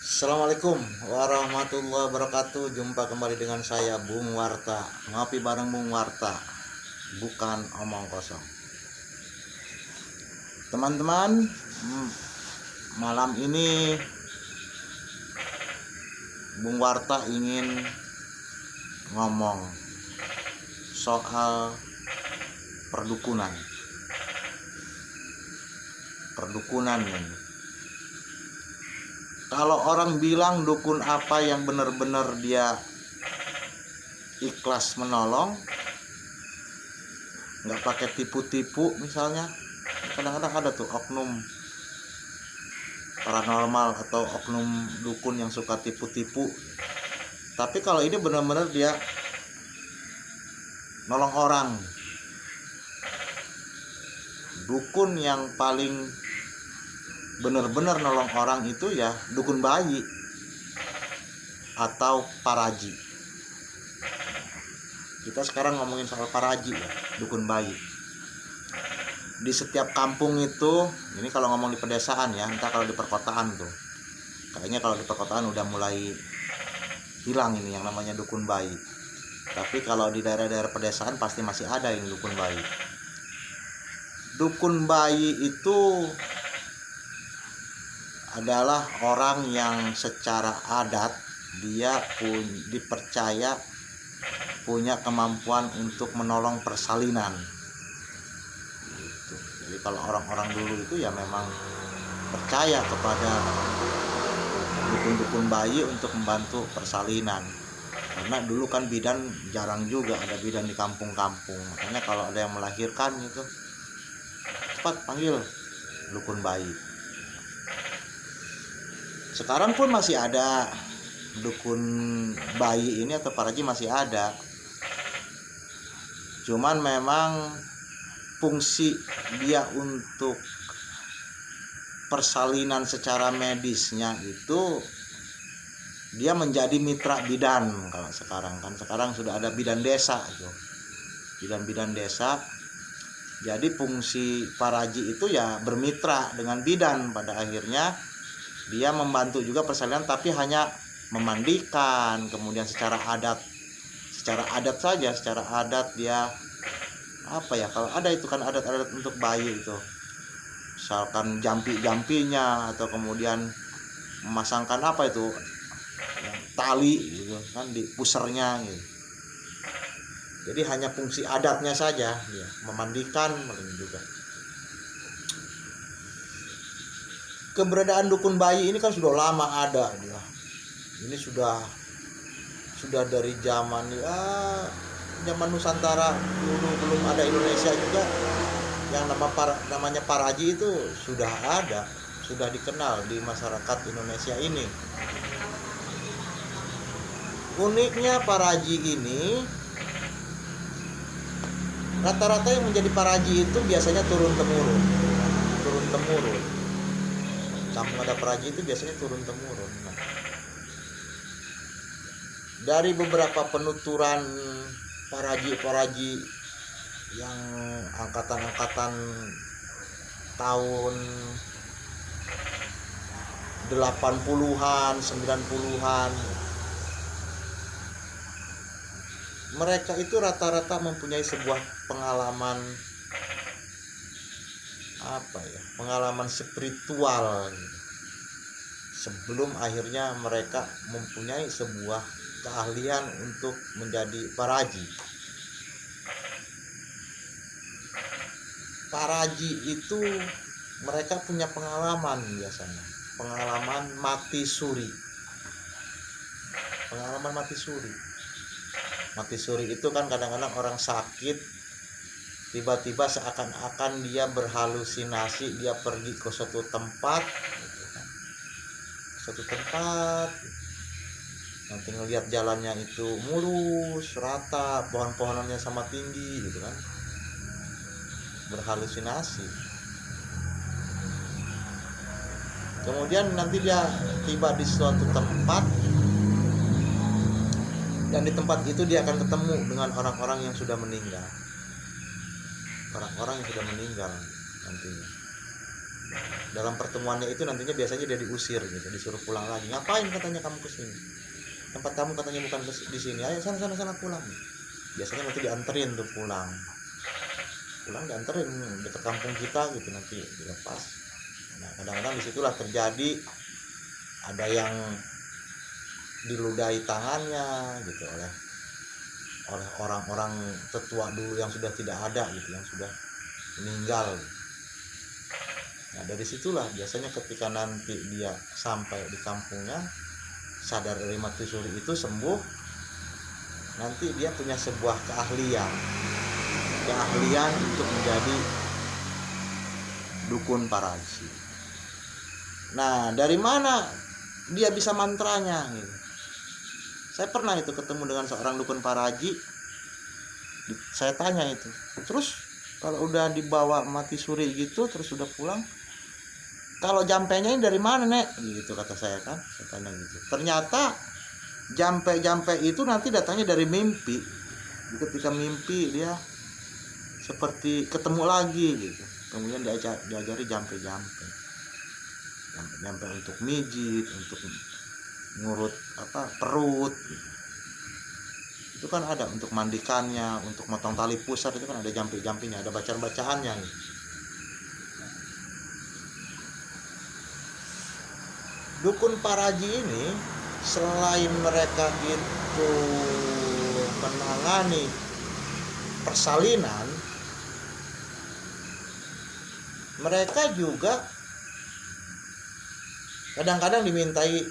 Assalamualaikum warahmatullahi wabarakatuh. Jumpa kembali dengan saya Bung Warta. Ngopi bareng Bung Warta, bukan omong kosong. Teman-teman, malam ini Bung Warta ingin ngomong soal perdukunan ini. Kalau orang bilang dukun apa yang benar-benar dia ikhlas menolong, nggak pakai tipu-tipu misalnya, kadang-kadang ada tuh oknum paranormal atau oknum dukun yang suka tipu-tipu. Tapi kalau ini benar-benar dia nolong orang. Dukun yang paling benar-benar nolong orang itu ya dukun bayi atau paraji. Kita sekarang ngomongin soal paraji ya, dukun bayi. Di setiap kampung itu, ini kalau ngomong di pedesaan ya, entah kalau di perkotaan tuh. Kayaknya kalau di perkotaan udah mulai hilang ini yang namanya dukun bayi. Tapi kalau di daerah-daerah pedesaan pasti masih ada yang dukun bayi. Dukun bayi itu adalah orang yang secara adat dia dipercaya punya kemampuan untuk menolong persalinan gitu. Jadi kalau orang-orang dulu itu ya memang percaya kepada dukun-dukun bayi untuk membantu persalinan, karena dulu kan bidan jarang juga ada bidan di kampung-kampung. Makanya kalau ada yang melahirkan itu cepat panggil dukun bayi. Sekarang pun masih ada dukun bayi ini atau paraji, masih ada. Cuman memang fungsi dia untuk persalinan secara medisnya itu dia menjadi mitra bidan. Kalau sekarang sudah ada bidan desa itu. Bidan-bidan desa. Jadi fungsi paraji itu ya bermitra dengan bidan. Pada akhirnya dia membantu juga persalinan, tapi hanya memandikan, kemudian secara adat saja, secara adat dia apa ya, kalau ada itu kan adat-adat untuk bayi itu, misalkan jampi-jampinya atau kemudian memasangkan apa itu tali gitu kan di pusernya gitu. Jadi hanya fungsi adatnya saja ya, memandikan juga. Keberadaan dukun bayi ini kan sudah lama ada dia. Ini sudah dari zaman Nusantara dulu, belum ada Indonesia juga. Yang namanya paraji itu sudah ada, sudah dikenal di masyarakat Indonesia ini. Uniknya paraji ini, rata-rata yang menjadi paraji itu biasanya turun temurun. Kampung ada paraji itu biasanya turun temurun. Nah, dari beberapa penuturan paraji yang angkatan tahun 80-an, 90-an, mereka itu rata-rata mempunyai sebuah pengalaman pengalaman spiritual sebelum akhirnya mereka mempunyai sebuah keahlian untuk menjadi paraji. Paraji itu mereka punya pengalaman, biasanya pengalaman mati suri. Mati suri itu kan kadang-kadang orang sakit tiba-tiba seakan-akan dia berhalusinasi, dia pergi ke suatu tempat nanti ngelihat jalannya itu mulus, rata, pohon-pohonannya sama tinggi gitu kan, berhalusinasi. Kemudian nanti dia tiba di suatu tempat, dan di tempat itu dia akan ketemu dengan orang-orang yang sudah meninggal. Nantinya dalam pertemuannya itu nantinya biasanya dia diusir gitu, disuruh pulang lagi. Ngapain katanya kamu kesini, tempat kamu katanya bukan di sini, ayo sana pulang. Biasanya nanti dianterin tuh pulang dianterin dekat kampung kita gitu, nanti dilepas. Nah kadang-kadang disitulah terjadi ada yang diludahi tangannya gitu oleh orang-orang tetua dulu yang sudah tidak ada gitu, yang sudah meninggal. Nah dari situlah biasanya ketika nanti dia sampai di kampungnya, sadar dari mati suri itu, sembuh, nanti dia punya sebuah keahlian untuk menjadi dukun paraji. Nah dari mana dia bisa mantranya gitu? Saya pernah itu ketemu dengan seorang dukun paraji. Saya tanya itu, terus kalau udah dibawa mati suri gitu, terus udah pulang, kalau jampenya ini dari mana nek? Gitu kata saya kan, saya tanya gitu. Ternyata jampe itu nanti datangnya dari mimpi. Ketika mimpi dia seperti ketemu lagi gitu. Kemudian diajari jampe untuk mijit, untuk ngurut perut gitu. Itu kan ada untuk mandikannya, untuk motong tali pusar itu kan ada jampi-jampinya, ada bacaan-bacaannya gitu. Dukun paraji ini selain mereka itu menangani persalinan, mereka juga kadang-kadang dimintai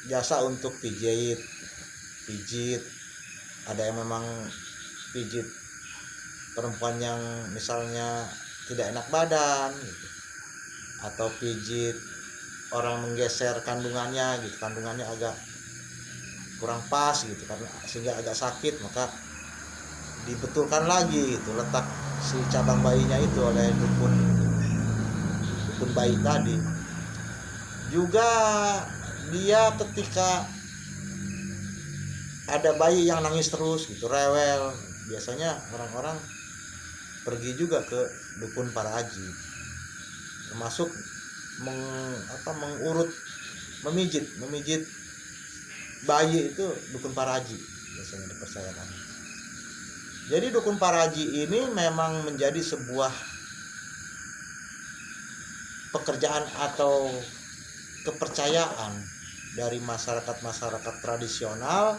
jasa untuk pijit. Ada yang memang pijit perempuan yang misalnya tidak enak badan gitu. Atau pijit orang menggeser kandungannya gitu, kandungannya agak kurang pas gitu karena sehingga agak sakit, maka dibetulkan lagi gitu letak si cabang bayinya itu oleh dukun bayi tadi. Juga dia ketika ada bayi yang nangis terus gitu, rewel, biasanya orang-orang pergi juga ke dukun paraji, termasuk mengurut, memijit bayi itu dukun paraji biasanya dipercayakan. Jadi dukun paraji ini memang menjadi sebuah pekerjaan atau kepercayaan dari masyarakat tradisional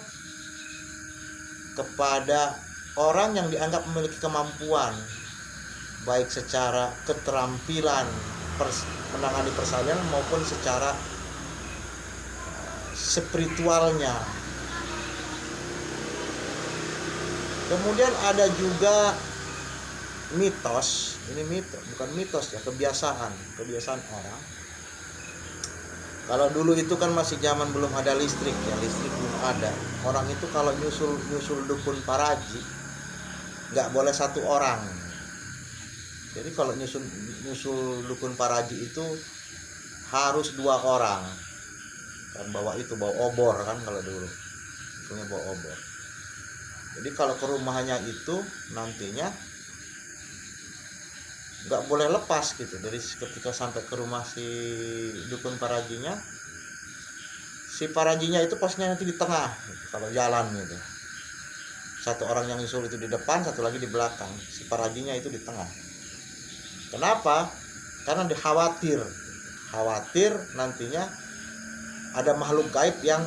kepada orang yang dianggap memiliki kemampuan baik secara keterampilan menangani persalinan maupun secara spiritualnya. Kemudian ada juga mitos, ini mitos bukan mitos ya, kebiasaan orang. Kalau dulu itu kan masih zaman belum ada listrik ya, listrik belum ada. Orang itu kalau nyusul dukun paraji nggak boleh satu orang. Jadi kalau nyusul dukun paraji itu harus 2 orang. Kan bawa obor kan kalau dulu. Punya bawa obor. Jadi kalau ke rumahnya itu nantinya nggak boleh lepas gitu. Dari ketika sampai ke rumah si dukun parajinya, si parajinya itu posnya nanti di tengah gitu, kalau jalan gitu. Satu orang yang nyusul itu di depan, satu lagi di belakang. Si parajinya itu di tengah. Kenapa? Karena khawatir nantinya ada makhluk gaib yang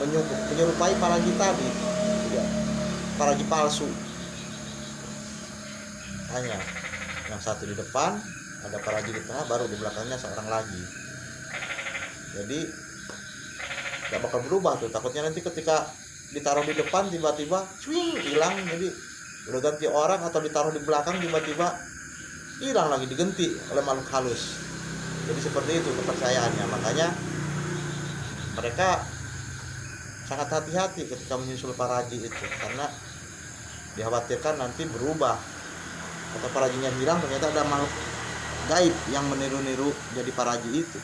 menyerupai paraji tadi, paraji palsu. Hanya yang satu di depan, ada paraji di tengah, baru di belakangnya seorang lagi. Jadi gak bakal berubah tuh. Takutnya nanti ketika ditaruh di depan tiba-tiba hilang, jadi udah ganti orang, atau ditaruh di belakang tiba-tiba hilang lagi, diganti oleh makhluk halus. Jadi seperti itu kepercayaannya. Makanya mereka sangat hati-hati ketika menyusul paraji itu, karena dikhawatirkan nanti berubah atau parajinya hilang, ternyata ada makhluk gaib yang meniru-niru jadi paraji itu.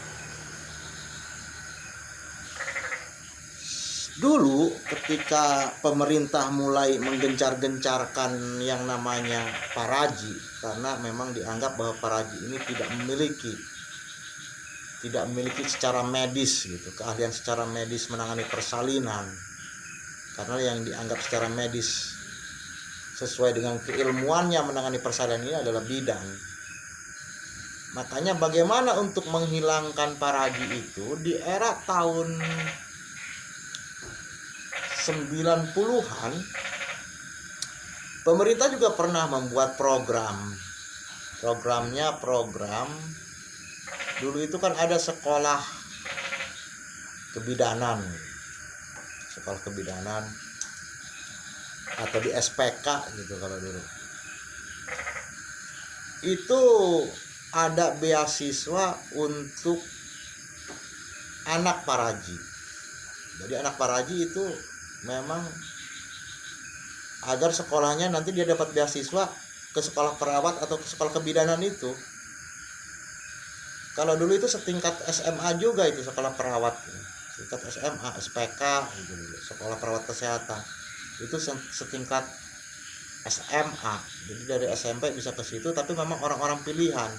Dulu ketika pemerintah mulai menggencar-gencarkan yang namanya paraji, karena memang dianggap bahwa paraji ini tidak memiliki secara medis gitu, keahlian secara medis menangani persalinan. Karena yang dianggap secara medis sesuai dengan keilmuannya menangani persalinan ini adalah bidan. Makanya bagaimana untuk menghilangkan paraji itu di era tahun 90-an, pemerintah juga pernah membuat program dulu itu kan ada sekolah kebidanan atau di SPK gitu kalau dulu. Itu ada beasiswa untuk anak paraji. Jadi anak paraji itu memang agar sekolahnya nanti dia dapat beasiswa ke sekolah perawat atau ke sekolah kebidanan itu. Kalau dulu itu setingkat SMA juga itu sekolah perawat, setingkat SMA, SPK gitu, sekolah perawat kesehatan. Itu setingkat SMA. Jadi dari SMP bisa ke situ, tapi memang orang-orang pilihan.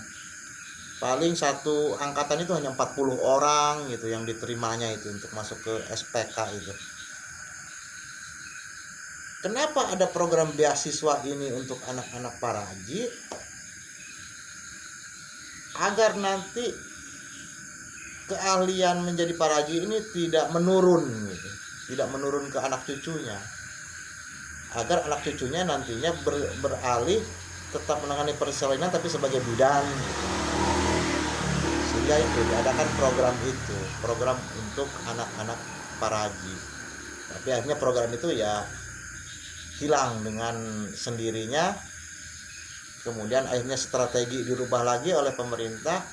Paling satu angkatan itu hanya 40 orang gitu yang diterimanya itu untuk masuk ke SPK itu. Kenapa ada program beasiswa ini untuk anak-anak paraji? Agar nanti keahlian menjadi paraji ini tidak menurun gitu. Tidak menurun ke anak cucunya. Agar anak cucunya nantinya beralih tetap menangani persalinan tapi sebagai bidan gitu. Sehingga itu diadakan program untuk anak-anak paraji. Tapi akhirnya program itu ya hilang dengan sendirinya. Kemudian akhirnya strategi dirubah lagi oleh pemerintah.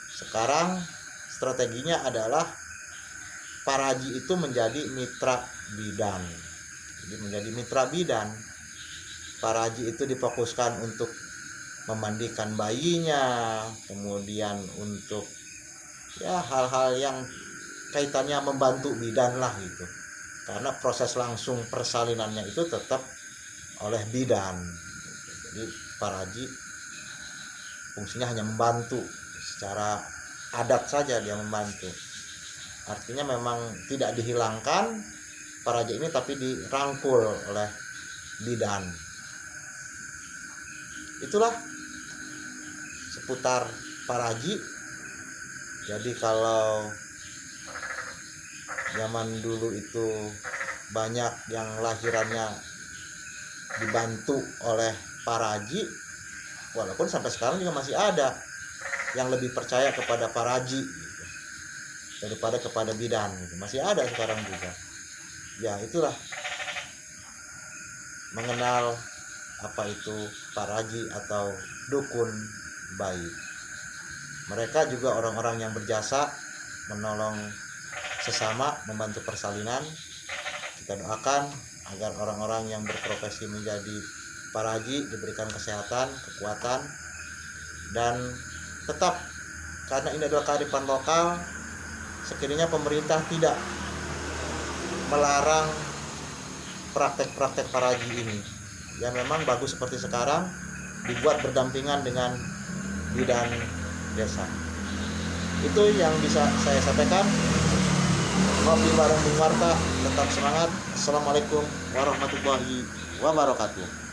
Sekarang strateginya adalah paraji itu menjadi mitra bidan. Jadi menjadi mitra bidan. Paraji itu difokuskan untuk memandikan bayinya, kemudian untuk ya hal-hal yang kaitannya membantu bidan lah gitu. Karena proses langsung persalinannya itu tetap oleh bidan. Jadi paraji fungsinya hanya membantu, secara adat saja dia membantu. Artinya memang tidak dihilangkan paraji ini, tapi dirangkul oleh bidan. Itulah seputar paraji. Jadi kalau zaman dulu itu banyak yang lahirannya dibantu oleh paraji, walaupun sampai sekarang juga masih ada yang lebih percaya kepada paraji gitu, daripada kepada bidan gitu. Masih ada sekarang juga. Ya itulah, mengenal apa itu paraji atau dukun bayi. Mereka juga orang-orang yang berjasa menolong sesama, membantu persalinan. Kita doakan agar orang-orang yang berprofesi menjadi paraji diberikan kesehatan, kekuatan, dan tetap, karena ini adalah kearifan lokal, sekiranya pemerintah tidak melarang praktek-praktek paraji ini. Ya memang bagus seperti sekarang, dibuat berdampingan dengan bidan desa. Itu yang bisa saya sampaikan. Ngopi bareng Bung Warta, tetap semangat. Assalamualaikum warahmatullahi wabarakatuh.